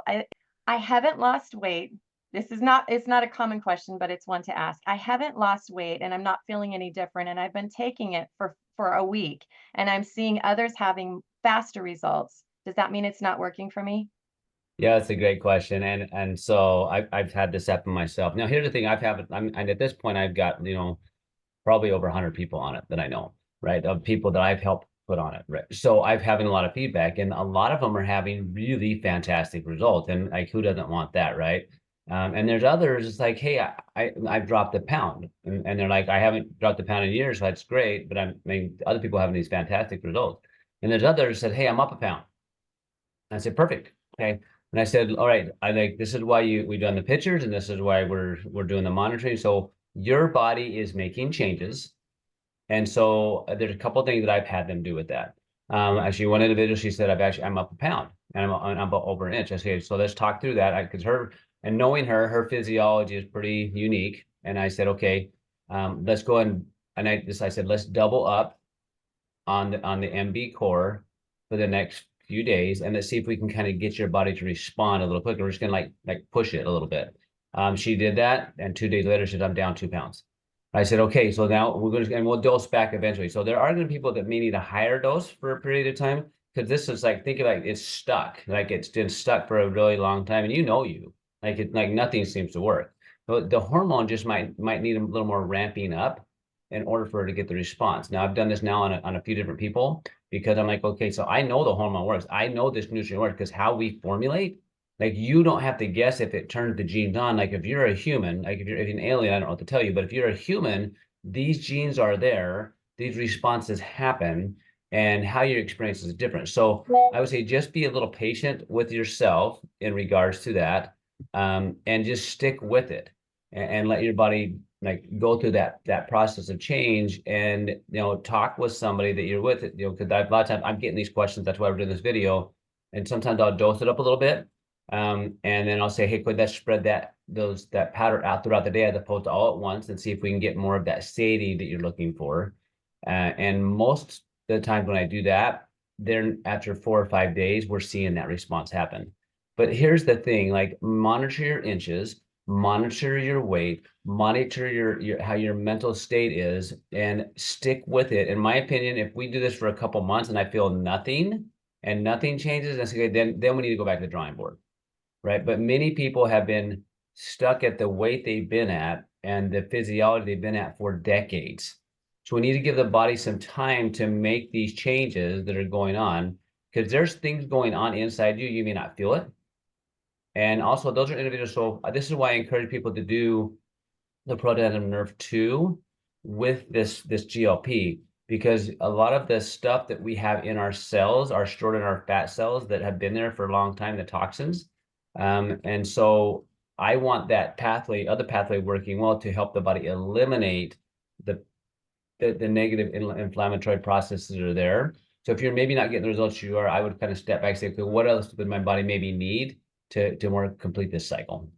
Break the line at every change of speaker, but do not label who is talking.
I I haven't lost weight. It's not a common question, but it's one to ask. I haven't lost weight and I'm not feeling any different and I've been taking it for a week and I'm seeing others having faster results. Does that mean it's not working for me?
Yeah, that's a great question. And so I've had this happen myself. Now, here's the thing. And at this point I've got, probably over 100 people on it that I know, right? Of people that I've helped put on it, right? So I've having a lot of feedback, and a lot of them are having really fantastic results. And like, who doesn't want that, right? And there's others, it's like, hey, I've dropped a pound, and they're like, I haven't dropped a pound in years, so that's great. But I mean, other people having these fantastic results. And there's others that said, hey, I'm up a pound. I said, perfect. Okay. And I said, all right, I like this is why we've done the pictures and this is why we're doing the monitoring. So your body is making changes. And so there's a couple of things that I've had them do with that. Actually, one individual, she said, I'm up a pound and I'm over an inch. I said, so let's talk through that. Because and knowing her physiology is pretty unique. And I said, okay, let's go and I said, let's double up on the MB core for the next few days, and let's see if we can kind of get your body to respond a little quicker. We're just gonna like push it a little bit. She did that, and 2 days later, she said, I'm down 2 pounds. I said, okay, so now we're going to, and we'll dose back eventually. So there are going to be people that may need a higher dose for a period of time, because this is like, think of it, like it's stuck, like it's been stuck for a really long time, and like it's like nothing seems to work. So the hormone just might need a little more ramping up in order for her to get the response. Now I've done this now on a few different people, because I'm like, okay, so I know the hormone works. I know this nutrient works, because how we formulate, like, you don't have to guess if it turns the genes on. Like, if you're a human, like if you're an alien, I don't know what to tell you, but if you're a human, these genes are there, these responses happen, and how your experience is different. So I would say just be a little patient with yourself in regards to that, and just stick with it, and let your body like go through that process of change, and talk with somebody that you're with, because a lot of times I'm getting these questions. That's why we're doing this video, and sometimes I'll dose it up a little bit, and then I'll say, hey, could that spread that powder out throughout the day as opposed to all at once, and see if we can get more of that satiety that you're looking for. And most of the times when I do that, then after 4 or 5 days, we're seeing that response happen. But here's the thing, like, monitor your inches, monitor your weight, monitor your how your mental state is, and stick with it. In my opinion, if we do this for a couple months and I feel nothing and nothing changes, that's okay, then we need to go back to the drawing board, right? But many people have been stuck at the weight they've been at and the physiology they've been at for decades. So we need to give the body some time to make these changes that are going on, because there's things going on inside you. You may not feel it. And also, those are individuals. So this is why I encourage people to do the protective nerve 2 with this GLP, because a lot of the stuff that we have in our cells are stored in our fat cells that have been there for a long time, the toxins. And so I want that other pathway working well to help the body eliminate the negative inflammatory processes that are there. So if you're maybe not getting the results you are, I would kind of step back and say, okay, what else would my body maybe need to more complete this cycle?